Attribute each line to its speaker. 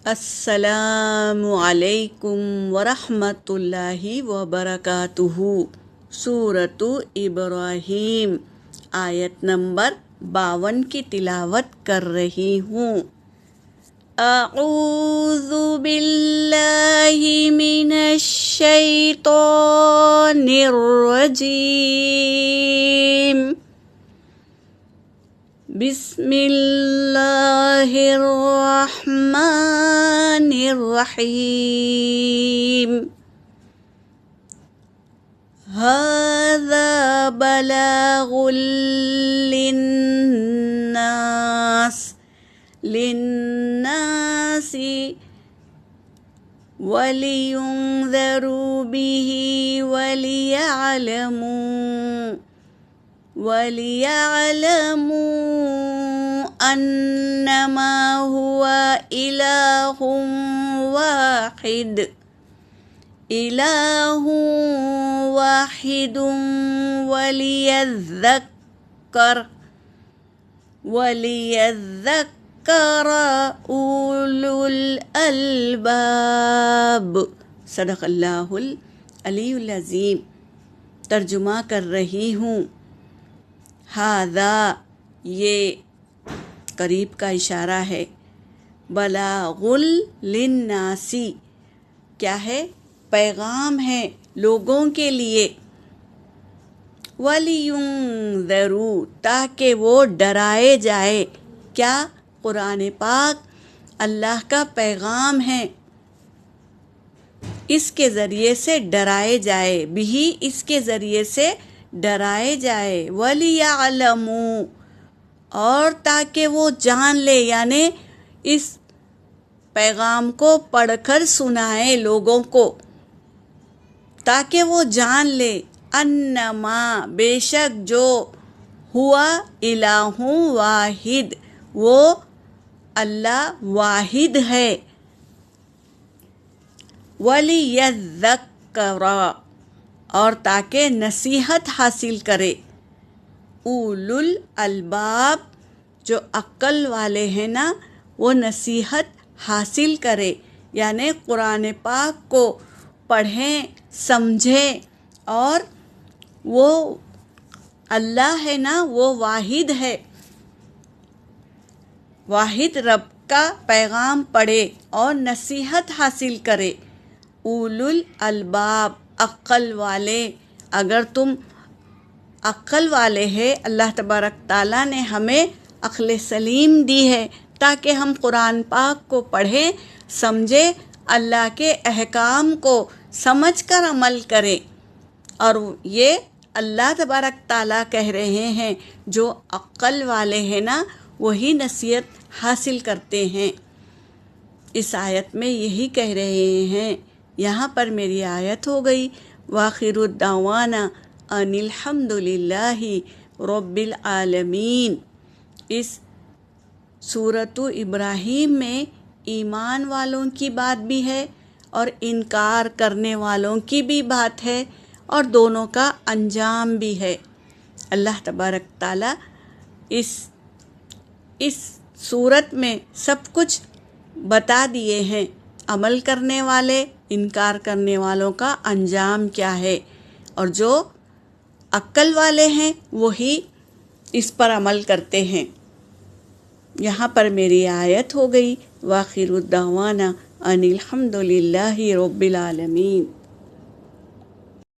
Speaker 1: السلام علیکم ورحمۃ اللہ وبرکاتہ۔ سورۃ ابراہیم آیت نمبر 52 کی تلاوت کر رہی ہوں۔ اعوذ باللہ من الشیطان الرجیم، بسم اللہ الرحمن الرحیم۔ ھذا بلاغ للناس ولينذروا به وليعلموا أنما هو إله واحد وليذكر أولو الألباب۔ صدق اللہ العلی العظیم۔ ترجمہ کر رہی ہوں۔ ھذا، یہ قریب کا اشارہ ہے۔ بلاغ للناس، کیا ہے؟ پیغام ہے لوگوں کے لیے۔ وَلِيُنذَرُوا، تاکہ وہ ڈرائے جائے۔ کیا؟ قرآن پاک اللہ کا پیغام ہے، اس کے ذریعے سے ڈرائے جائے، بھی اس کے ذریعے سے ڈرائے جائے۔ وَلِيَعْلَمُوا، اور تاکہ وہ جان لے، یعنی اس پیغام کو پڑھ کر سنائے لوگوں کو، تاکہ وہ جان لے انما، بے شک جو، ہوا الہ واحد، وہ اللہ واحد ہے۔ وَلِيَذَّكَّرَ، اور تاکہ نصیحت حاصل کرے، اولو الالباب، جو عقل والے ہیں نا، وہ نصیحت حاصل کرے، یعنی قرآن پاک کو پڑھیں، سمجھیں، اور وہ اللہ ہے نا، وہ واحد ہے، واحد رب کا پیغام پڑھے اور نصیحت حاصل کرے۔ اولو الالباب، عقل والے۔ اگر تم عقل والے ہیں، اللہ تبارک تعالیٰ نے ہمیں عقل سلیم دی ہے تاکہ ہم قرآن پاک کو پڑھیں، سمجھیں، اللہ کے احکام کو سمجھ کر عمل کریں۔ اور یہ اللہ تبارک تعالیٰ کہہ رہے ہیں جو عقل والے ہیں نا، وہی نصیحت حاصل کرتے ہیں۔ اس آیت میں یہی کہہ رہے ہیں۔ یہاں پر میری آیت ہو گئی۔ وآخر الدعوانا ان الحمد للہ رب العالمین۔ اس سورۃ ابراہیم میں ایمان والوں کی بات بھی ہے اور انکار کرنے والوں کی بھی بات ہے، اور دونوں کا انجام بھی ہے۔ اللہ تبارک تعالیٰ اس سورت میں سب کچھ بتا دیے ہیں، عمل کرنے والے، انکار کرنے والوں کا انجام کیا ہے، اور جو عقل والے ہیں وہی اس پر عمل کرتے ہیں۔ یہاں پر میری آیت ہو گئی۔ وآخر الدعوانا ان الحمد للہ رب العالمین۔